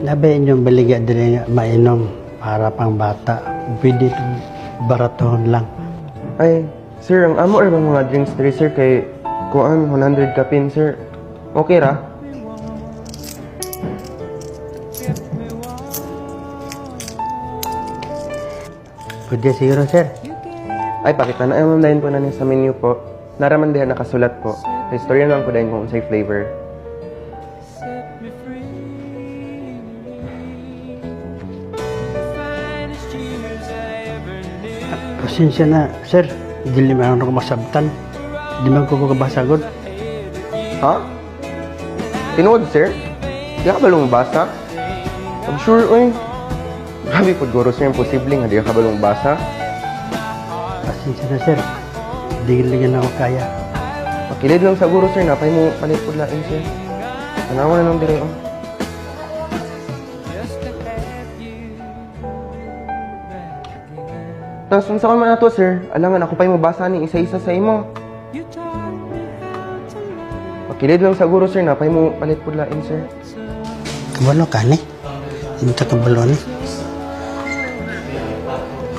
Labi inyong baligya din nga mainom para pang bata. Pwede itong baratohon lang. Ay, sir, ang amo bang mga drinks diri sir kay kuan 100 kapin sir. Okay ra? Pwede siguro, sir. Ay, pakita na ma'am dahil po na niya sa menu po. Naraman diha nakasulat po. Sa istorya naman po dahil kung unsay flavor. Pasensya na, sir. Dili man ako masabtan. Di man ko kabasagod. Ha? Tinuod, sir? Di ka balong basa? I'm sure, oy. Grabe po, guro, sir. Imposible nga di ka balong basa. Pasensya na, sir. Dili na ako kaya. Pakilid lang sa guro, sir. Napay mo palit po lain, sir. Tanawa na lang dire, oh. Nasunsa ko man na to, sir. Alangan, ako pa'y mabasa ni isa-isa sa imo. Pakilid lang sa guro, sir. Napay mo palit po lain, sir. Kabalo ka ni? Hindi ka kabalo ni?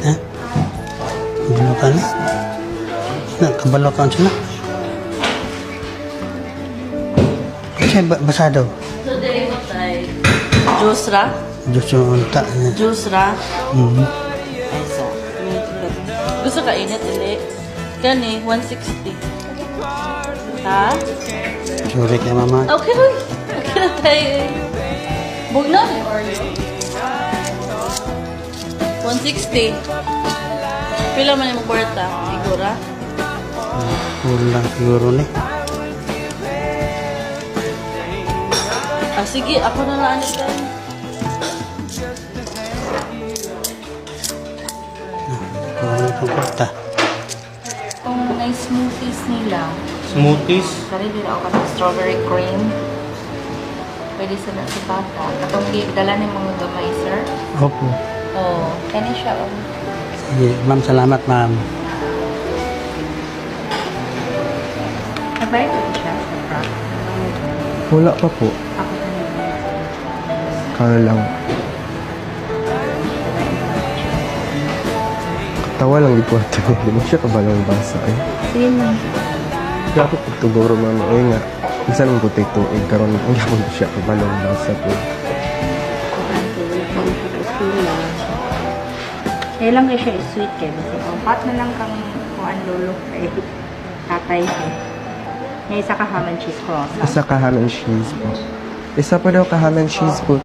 Ha? Kabalo ka ni? Na, kabalo ka siya na? Kasi basa daw. So, dili mo tayo. Juice ra? Diyos yung unta. Juice ra? Mm-hmm. Ay, sa. Gusto ka init, dili? Kani, 160. Ha? Sorry kay mama. Okay, Roy. Okay na tayo. Bug na. 160. Pila man yung kwarta? Sigura? Kulang siguro ni. Ah, sige. Ako na lang tayo. Kulang itong kwarta. Kung may smoothies nila, Smoothies? kari din ako ng strawberry cream. Pwede sa si bata. Atong dala ni mga gamay, sir. Opo. Oh, kani siya. Oh. Sige, ma'am, salamat, ma'am. Nabay ko siya sa truck. Wala pa po. Ako kanina. Kano lang. Katawa lang di ko ito. Di mo siya kabalong basa, eh. Sino? Grabe po ito, guro, mama. Ay nga. Isa nang puti ito, eh. Karoon, ang yapon siya kabalong basa po. Kaya lang kayo siya sweet kayo. Kasi, oh, hot na lang kang kuhaan lolo kay tatay ko. May isa ka ham and cheese croissant. Isa ka ham and cheese po. Isa pa daw ka ham and cheese po.